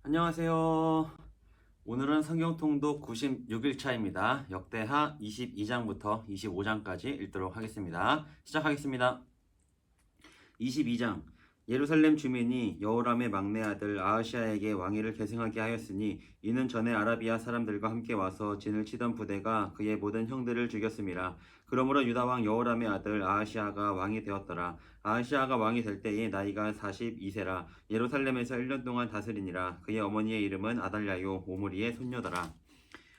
안녕하세요. 오늘은 성경 통독 96일차입니다. 역대하 22장부터 25장까지 읽도록 하겠습니다. 시작하겠습니다. 22장. 예루살렘 주민이 여호람의 막내 아들 아하시아에게 왕위를 계승하게 하였으니 이는 전에 아라비아 사람들과 함께 와서 진을 치던 부대가 그의 모든 형들을 죽였음이라. 그러므로 유다 왕 여호람의 아들 아하시아가 왕이 되었더라. 아하시아가 왕이 될 때에 나이가 42세라. 예루살렘에서 1년 동안 다스리니라. 그의 어머니의 이름은 아달랴요 오므리의 손녀더라.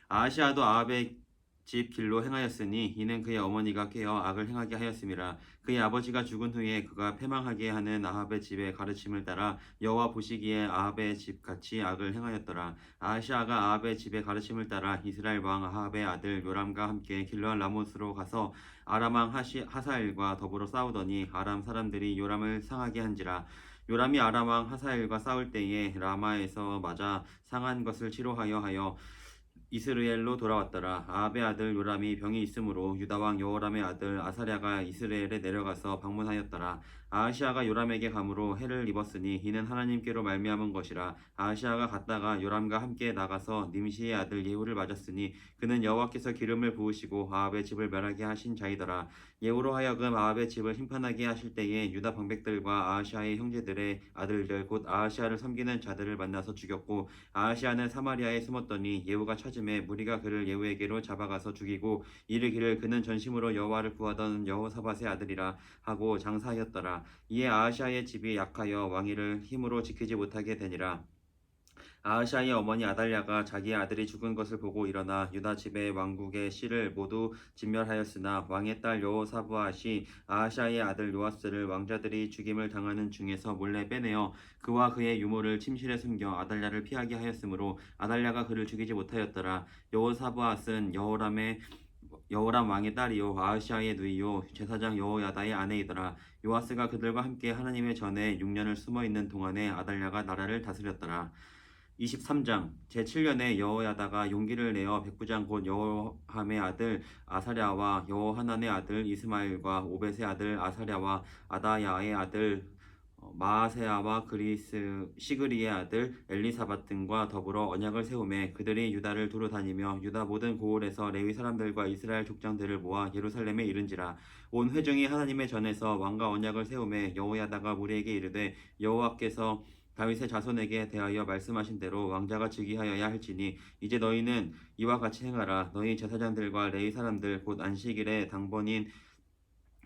아하시아도 아합의 집 길로 행하였으니 이는 그의 어머니가 깨어 악을 행하게 하였음이라. 그의 아버지가 죽은 후에 그가 패망하게 하는 아합의 집의 가르침을 따라 여호와 보시기에 아합의 집 같이 악을 행하였더라. 아하시아가 아합의 집의 가르침을 따라 이스라엘 왕 아합의 아들 요람과 함께 길르앗 라못으로 가서 아람 왕 하사엘과 더불어 싸우더니 아람 사람들이 요람을 상하게 한지라. 요람이 아람 왕 하사엘과 싸울 때에 라마에서 맞아 상한 것을 치료하여 이스라엘로 돌아왔더라. 아합의 아들 요람이 병이 있으므로 유다 왕 여호람의 아들 아사랴가 이스라엘에 내려가서 방문하였더라. 아하시아가 요람에게 감으로 해를 입었으니 이는 하나님께로 말미암은 것이라. 아하시아가 갔다가 요람과 함께 나가서 님시의 아들 예후를 맞았으니 그는 여호와께서 기름을 부으시고 아합의 집을 멸하게 하신 자이더라. 예후로 하여금 아합의 집을 심판하게 하실 때에 유다 방백들과 아하시아의 형제들의 아들들 곧 아하시아를 섬기는 자들을 만나서 죽였고 아하시아는 사마리아에 숨었더니 예후가 찾음에 무리가 그를 예후에게로 잡아가서 죽이고 이르기를 그는 전심으로 여호와를 구하던 여호사밧의 아들이라 하고 장사하였더라. 이에 아하시아의 집이 약하여 왕위를 힘으로 지키지 못하게 되니라. 아하시아의 어머니 아달랴가 자기의 아들이 죽은 것을 보고 일어나 유다 집의 왕국의 씨를 모두 진멸하였으나 왕의 딸 여호사브앗이 아하시아의 아들 요아스를 왕자들이 죽임을 당하는 중에서 몰래 빼내어 그와 그의 유모를 침실에 숨겨 아달랴를 피하게 하였으므로 아달랴가 그를 죽이지 못하였더라. 여호사브앗은 여호람 왕의 딸이요 아하시아의 누이요 제사장 여호야다의 아내이더라. 요아스가 그들과 함께 하나님의 전에 6년을 숨어 있는 동안에 아달랴가 나라를 다스렸더라. 23장 제7년에 여호야다가 용기를 내어 백부장 곧 여호함의 아들 아사랴와 여호하난의 아들 이스마엘과 오벳의 아들 아사랴와 아다야의 아들 마아세야와 시그리의 아들 엘리사밧 등과 더불어 언약을 세우매 그들이 유다를 두루 다니며 유다 모든 고을에서 레위 사람들과 이스라엘 족장들을 모아 예루살렘에 이른지라. 온 회중이 하나님의 전에서 왕과 언약을 세우매 여호야다가 무리에게 이르되 여호와께서 다윗의 자손에게 대하여 말씀하신 대로 왕자가 즉위하여야 할지니 이제 너희는 이와 같이 행하라. 너희 제사장들과 레위 사람들 곧 안식일에 당번인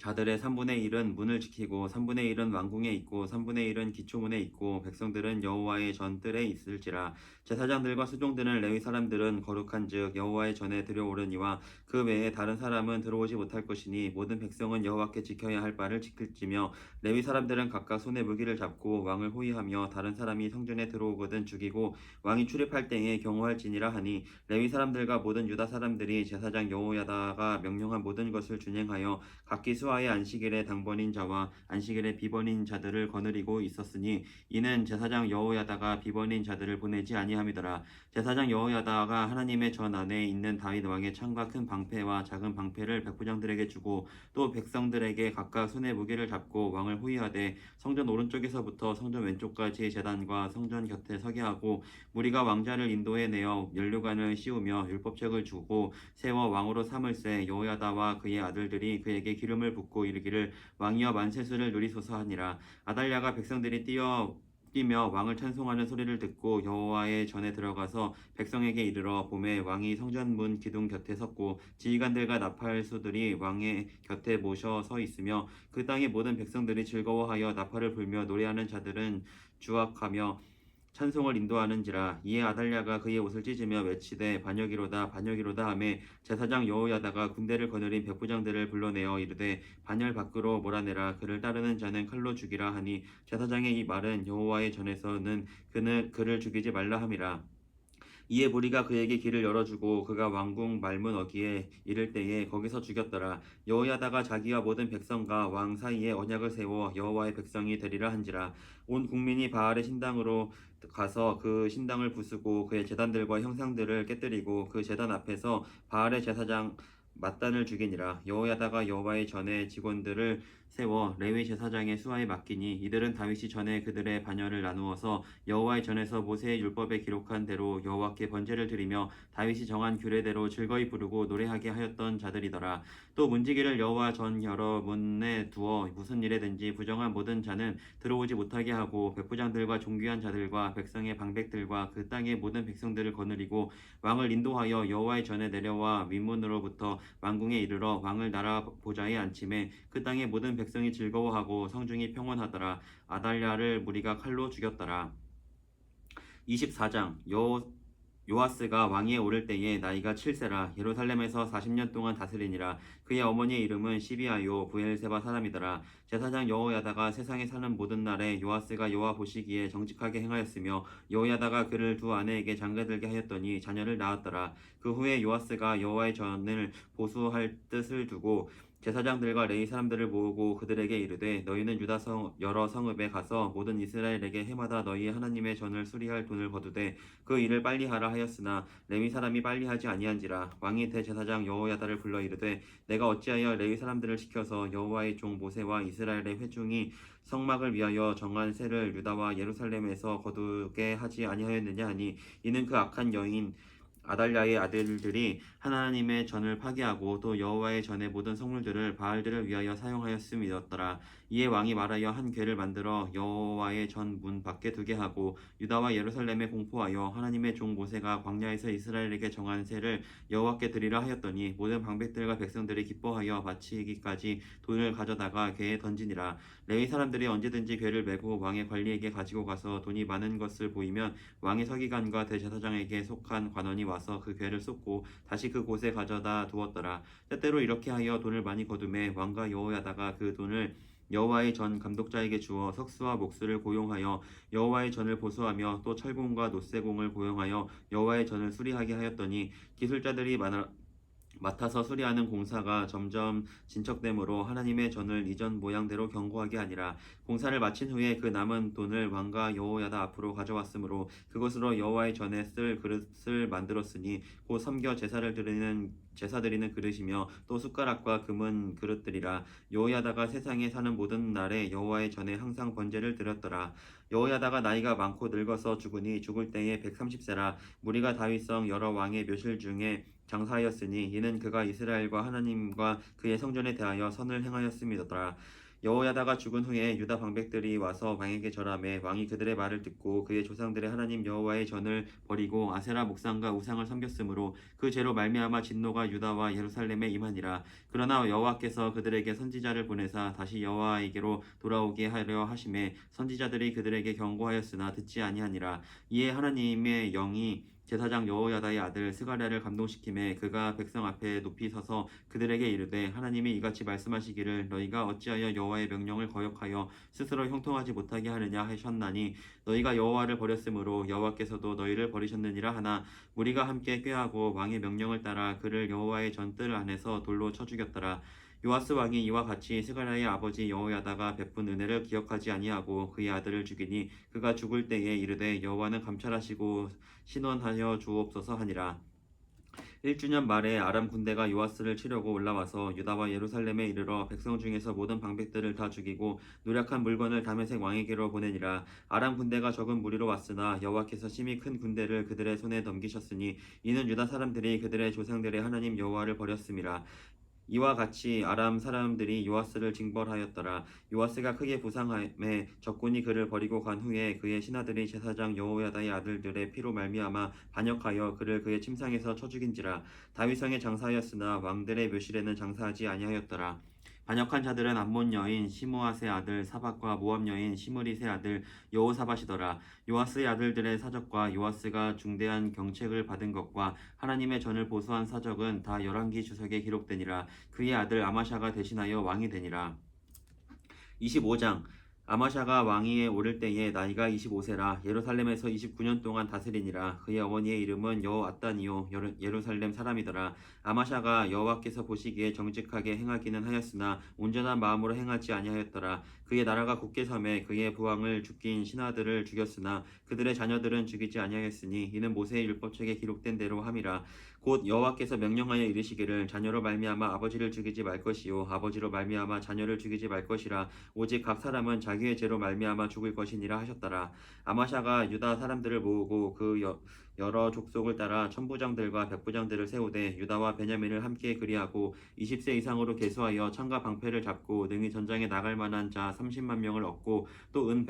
자들의 3분의 1은 문을 지키고 3분의 1은 왕궁에 있고 3분의 1은 기초문에 있고 백성들은 여호와의 전뜰에 있을지라. 제사장들과 수종들은 레위 사람들은 거룩한즉 여호와의 전에 들여오르니와 그 외에 다른 사람은 들어오지 못할 것이니 모든 백성은 여호와께 지켜야 할 바를 지킬지며 레위 사람들은 각각 손에 무기를 잡고 왕을 호위하며 다른 사람이 성전에 들어오거든 죽이고 왕이 출입할 때에 경호할지니라 하니 레위 사람들과 모든 유다 사람들이 제사장 여호야다가 명령한 모든 것을 준행하여 각기 수하의 안식일에 당번인 자와 안식일에 비번인 자들을 거느리고 있었으니 이는 제사장 여호야다가 비번인 자들을 보내지 아니함이더라. 제사장 여호야다가 하나님의 전 안에 있는 다윗 왕의 창과 큰 방패와 작은 방패를 백부장들에게 주고 또 백성들에게 각각 손에 무기를 잡고 왕을 호위하되 성전 오른쪽에서부터 성전 왼쪽까지 제단과 성전 곁에 서게 하고 무리가 왕자를 인도해 내어 면류관을 씌우며 율법책을 주고 세워 왕으로 삼을새 여호야다와 그의 아들들이 그에게 기름을 붓고 이르기를 왕이여 만세수를 누리소서 하니라. 아달랴가 백성들이 뛰며 왕을 찬송하는 소리를 듣고 여호와의 전에 들어가서 백성에게 이르러 봄에 왕이 성전문 기둥 곁에 섰고 지휘관들과 나팔수들이 왕의 곁에 모셔 서 있으며 그 땅의 모든 백성들이 즐거워하여 나팔을 불며 노래하는 자들은 주악하며 찬송을 인도하는지라. 이에 아달랴가 그의 옷을 찢으며 외치되 반역이로다 반역이로다 하매 제사장 여호야다가 군대를 거느린 백부장들을 불러내어 이르되 반열 밖으로 몰아내라. 그를 따르는 자는 칼로 죽이라 하니 제사장의 이 말은 여호와의 전에서는 그를 죽이지 말라 함이라. 이에 무리가 그에게 길을 열어주고 그가 왕궁 말문 어귀에 이를 때에 거기서 죽였더라. 여호야다가 자기와 모든 백성과 왕 사이에 언약을 세워 여호와의 백성이 되리라 한지라. 온 국민이 바알의 신당으로 가서 그 신당을 부수고 그의 제단들과 형상들을 깨뜨리고 그 제단 앞에서 바알의 제사장 mat단을 죽이니라. 여호야다가 여호와의 전에 직원들을 세워 레위 제사장의 수하에 맡기니 이들은 다윗이 전에 그들의 반열을 나누어서 여호와의 전에서 모세의 율법에 기록한 대로 여호와께 번제를 드리며 다윗이 정한 규례대로 즐거이 부르고 노래하게 하였던 자들이더라. 또 문지기를 여호와 전 여러 문에 두어 무슨 일에든지 부정한 모든 자는 들어오지 못하게 하고 백부장들과 존귀한 자들과 백성의 방백들과 그 땅의 모든 백성들을 거느리고 왕을 인도하여 여호와의 전에 내려와 민문으로부터 왕궁에 이르러 왕을 나라 보좌에 앉힘에 그 땅의 모든 백성이 즐거워하고 성중이 평온하더라. 아달랴를 무리가 칼로 죽였더라. 24장 요아스가 왕위에 오를 때에 나이가 7세라. 예루살렘에서 40년 동안 다스리니라. 그의 어머니의 이름은 시비아요 부엘세바 사람이더라. 제사장 여호야다가 세상에 사는 모든 날에 요아스가 여호와 보시기에 정직하게 행하였으며 여호야다가 그를 두 아내에게 장가들게 하였더니 자녀를 낳았더라. 그 후에 요아스가 여호와의 전을 보수할 뜻을 두고 제사장들과 레위 사람들을 모으고 그들에게 이르되 너희는 유다 여러 성읍에 가서 모든 이스라엘에게 해마다 너희의 하나님의 전을 수리할 돈을 거두되 그 일을 빨리 하라 하였으나 레위 사람이 빨리 하지 아니한지라. 왕이 대제사장 여호야다를 불러 이르되 내가 어찌하여 레위 사람들을 시켜서 여호와의 종 모세와 이스라엘의 회중이 성막을 위하여 정한 세를 유다와 예루살렘에서 거두게 하지 아니하였느냐 하니 이는 그 악한 여인 아달랴의 아들들이 하나님의 전을 파괴하고 또 여호와의 전의 모든 성물들을 바알들을 위하여 사용하였음이었더라. 이에 왕이 말하여 한 궤를 만들어 여호와의 전 문 밖에 두게 하고 유다와 예루살렘에 공포하여 하나님의 종 모세가 광야에서 이스라엘에게 정한 세를 여호와께 드리라 하였더니 모든 방백들과 백성들이 기뻐하여 바치기까지 돈을 가져다가 궤에 던지니라. 레위 사람들이 언제든지 궤를 메고 왕의 관리에게 가지고 가서 돈이 많은 것을 보이면 왕의 서기관과 대제사장에게 속한 관원이 와서 그 궤를 쏟고 다시 그 곳에 가져다 두었더라. 때때로 이렇게 하여 돈을 많이 거두매 왕과 여호야다가 그 돈을 여호와의 전 감독자에게 주어 석수와 목수를 고용하여 여호와의 전을 보수하며 또 철공과 놋쇠공을 고용하여 여호와의 전을 수리하게 하였더니 기술자들이 맡아서 수리하는 공사가 점점 진척되므로 하나님의 전을 이전 모양대로 견고하게 하니라. 공사를 마친 후에 그 남은 돈을 왕과 여호야다 앞으로 가져왔으므로 그것으로 여호와의 전에 쓸 그릇을 만들었으니 곧 섬겨 제사 드리는 그릇이며 또 숟가락과 금은 그릇들이라. 여호야다가 세상에 사는 모든 날에 여호와의 전에 항상 번제를 드렸더라. 여호야다가 나이가 많고 늙어서 죽으니 죽을 때에 130세라. 무리가 다윗성 여러 왕의 묘실 중에 장사하였으니 이는 그가 이스라엘과 하나님과 그의 성전에 대하여 선을 행하였음이더라. 여호야다가 죽은 후에 유다 방백들이 와서 왕에게 절하매 왕이 그들의 말을 듣고 그의 조상들의 하나님 여호와의 전을 버리고 아세라 목상과 우상을 섬겼으므로 그 죄로 말미암아 진노가 유다와 예루살렘에 임하니라. 그러나 여호와께서 그들에게 선지자를 보내사 다시 여호와에게로 돌아오게 하려 하심에 선지자들이 그들에게 경고하였으나 듣지 아니하니라. 이에 하나님의 영이 제사장 여호야다의 아들 스가랴를 감동시키매 그가 백성 앞에 높이 서서 그들에게 이르되 하나님이 이같이 말씀하시기를 너희가 어찌하여 여호와의 명령을 거역하여 스스로 형통하지 못하게 하느냐 하셨나니 너희가 여호와를 버렸으므로 여호와께서도 너희를 버리셨느니라 하나 무리가 함께 꾀하고 왕의 명령을 따라 그를 여호와의 전뜰 안에서 돌로 쳐 죽였더라. 요아스 왕이 이와 같이 스가랴의 아버지 여호야다가 베푼 은혜를 기억하지 아니하고 그의 아들을 죽이니 그가 죽을 때에 이르되 여호와는 감찰하시고 신원하여 주옵소서 하니라. 1주년 말에 아람 군대가 요아스를 치려고 올라와서 유다와 예루살렘에 이르러 백성 중에서 모든 방백들을 다 죽이고 노력한 물건을 다메섹 왕에게로 보내니라. 아람 군대가 적은 무리로 왔으나 여호와께서 심히 큰 군대를 그들의 손에 넘기셨으니 이는 유다 사람들이 그들의 조상들의 하나님 여호와를 버렸음이라. 이와 같이 아람 사람들이 요아스를 징벌하였더라. 요아스가 크게 부상함에 적군이 그를 버리고 간 후에 그의 신하들이 제사장 여호야다의 아들들의 피로 말미암아 반역하여 그를 그의 침상에서 쳐 죽인지라. 다윗성에 장사하였으나 왕들의 묘실에는 장사하지 아니하였더라. 반역한 자들은 암몬 여인 시므아세 아들 사박과 모압 여인 시므리세 아들 여호사밧이더라. 요아스의 아들들의 사적과 요아스가 중대한 경책을 받은 것과 하나님의 전을 보수한 사적은 다 열왕기 주석에 기록되니라. 그의 아들 아마샤가 대신하여 왕이 되니라. 25장 아마샤가 왕위에 오를 때에 나이가 25세라. 예루살렘에서 29년 동안 다스리니라. 그의 어머니의 이름은 여호앗다니요 예루살렘 사람이더라. 아마샤가 여호와께서 보시기에 정직하게 행하기는 하였으나 온전한 마음으로 행하지 아니하였더라. 그의 나라가 굳게 섬에 그의 부왕을 죽인 신하들을 죽였으나 그들의 자녀들은 죽이지 아니하였으니 이는 모세의 율법책에 기록된 대로 함이라. 곧 여호와께서 명령하여 이르시기를 자녀로 말미암아 아버지를 죽이지 말 것이요 아버지로 말미암아 자녀를 죽이지 말 것이라. 오직 각 사람은 자기의 죄로 말미암아 죽을 것이니라 하셨더라. 아마샤가 유다 사람들을 모으고 그 여러 족속을 따라 천부장들과 백부장들을 세우되 유다와 베냐민을 함께 그리하고 20세 이상으로 계수하여 창과 방패를 잡고 능히 전장에 나갈 만한 자 30만 명을 얻고 또 은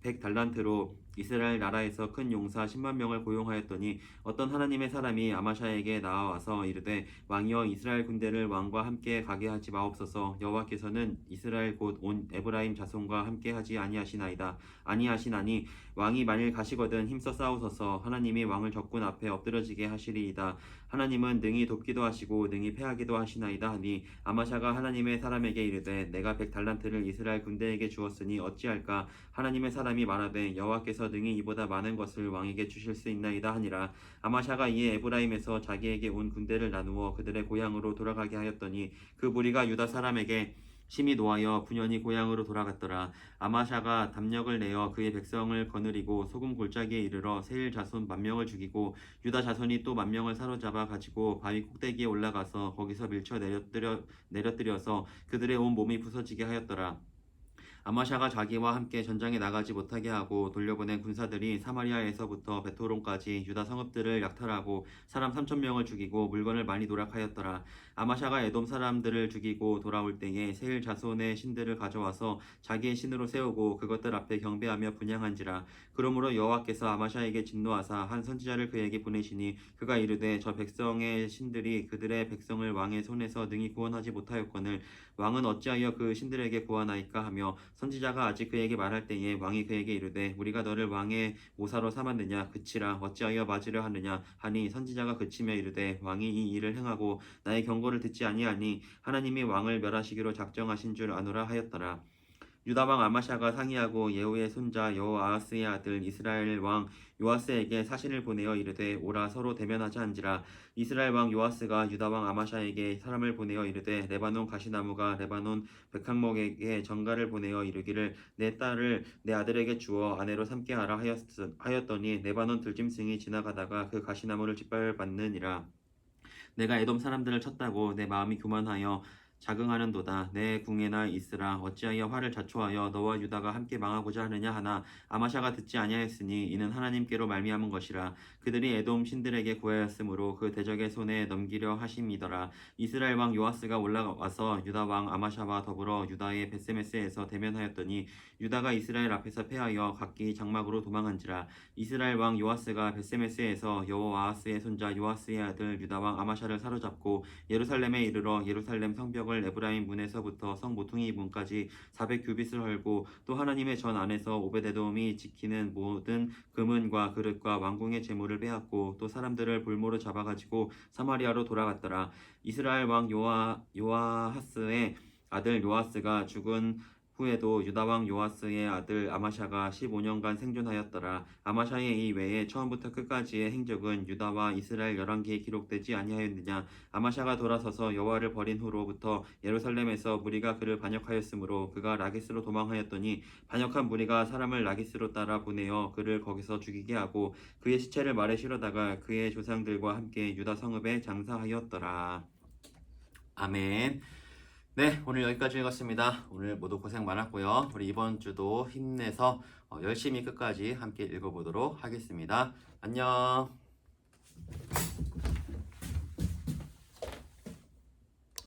100달란트로 이스라엘 나라에서 큰 용사 10만 명을 고용하였더니 어떤 하나님의 사람이 아마샤에게 나와서 이르되 왕이여 이스라엘 군대를 왕과 함께 가게 하지 마옵소서. 여호와께서는 이스라엘 곧 온 에브라임 자손과 함께 하지 아니하시나니 왕이 만일 가시거든 힘써 싸우소서. 하나님이 왕을 적군 앞에 엎드러지게 하시리이다. 하나님은 능히 돕기도 하시고 능히 패하기도 하시나이다 하니 아마샤가 하나님의 사람에게 이르되 내가 100달란트를 이스라엘 군대에게 주었으니 어찌할까. 하나님의 사람이 말하되 여호와께서 능히 이보다 많은 것을 왕에게 주실 수 있나이다 하니라. 아마샤가 이에 에브라임에서 자기에게 온 군대를 나누어 그들의 고향으로 돌아가게 하였더니 그 무리가 유다 사람에게 심히 노하여 분연히 고향으로 돌아갔더라. 아마샤가 담력을 내어 그의 백성을 거느리고 소금 골짜기에 이르러 세일 자손 10,000명을 죽이고 유다 자손이 또 10,000명을 사로잡아 가지고 바위 꼭대기에 올라가서 거기서 밀쳐 내려뜨려서 그들의 온 몸이 부서지게 하였더라. 아마샤가 자기와 함께 전장에 나가지 못하게 하고 돌려보낸 군사들이 사마리아에서부터 베토론까지 유다 성읍들을 약탈하고 사람 3,000명을 죽이고 물건을 많이 노력하였더라. 아마샤가 에돔 사람들을 죽이고 돌아올 때에 세일 자손의 신들을 가져와서 자기의 신으로 세우고 그것들 앞에 경배하며 분향한지라. 그러므로 여호와께서 아마샤에게 진노하사 한 선지자를 그에게 보내시니 그가 이르되 저 백성의 신들이 그들의 백성을 왕의 손에서 능히 구원하지 못하였거늘 왕은 어찌하여 그 신들에게 구하나이까 하며 선지자가 아직 그에게 말할 때에 왕이 그에게 이르되 우리가 너를 왕의 모사로 삼았느냐 그치라. 어찌하여 맞으려 하느냐 하니 선지자가 그치며 이르되 왕이 이 일을 행하고 나의 경고를 듣지 아니하니 하나님이 왕을 멸하시기로 작정하신 줄 아노라 하였더라. 유다 왕 아마샤가 상의하고 예후의 손자 여호아하스의 아들 이스라엘 왕 요아스에게 사신을 보내어 이르되 오라 서로 대면하자 한지라. 이스라엘 왕 요아스가 유다 왕 아마샤에게 사람을 보내어 이르되 레바논 가시나무가 레바논 백항목에게 전가를 보내어 이르기를 내 딸을 내 아들에게 주어 아내로 삼게 하라 하였더니 레바논 들짐승이 지나가다가 그 가시나무를 짓밟았느니라. 내가 에돔 사람들을 쳤다고 내 마음이 교만하여 자긍하는도다. 내 궁에나 있으라. 어찌하여 화를 자초하여 너와 유다가 함께 망하고자 하느냐 하나 아마샤가 듣지 아니하였으니 이는 하나님께로 말미암은 것이라. 그들이 에돔 신들에게 구하였으므로 그 대적의 손에 넘기려 하심이더라. 이스라엘 왕 요아스가 올라와서 유다 왕 아마샤와 더불어 유다의 베세메스에서 대면하였더니 유다가 이스라엘 앞에서 패하여 각기 장막으로 도망한지라. 이스라엘 왕 요아스가 베세메스에서 여호아하스의 손자 요아스의 아들 유다 왕 아마샤를 사로잡고 예루살렘에 이르러 예루살렘 성벽을 에브라임 문에서부터 성 모퉁이 문까지 400규빗을 헐고 또 하나님의 전 안에서 오베데돔이 지키는 모든 금은과 그릇과 왕궁의 재물을 빼앗고 또 사람들을 볼모로 잡아가지고 사마리아로 돌아갔더라. 이스라엘 왕 요아하스의 아들 요아스가 죽은 후에도 유다 왕 요아스의 아들 아마샤가 15년간 생존하였더라. 아마샤의 이 외에 처음부터 끝까지의 행적은 유다와 이스라엘 열왕기에 기록되지 아니하였느냐. 아마샤가 돌아서서 여호와를 버린 후로부터 예루살렘에서 무리가 그를 반역하였으므로 그가 라기스로 도망하였더니 반역한 무리가 사람을 라기스로 따라 보내어 그를 거기서 죽이게 하고 그의 시체를 말에 실어다가 그의 조상들과 함께 유다 성읍에 장사하였더라. 아멘. 네, 오늘 여기까지 읽었습니다. 오늘 모두 고생 많았고요. 우리 이번 주도 힘내서 열심히 끝까지 함께 읽어보도록 하겠습니다. 안녕.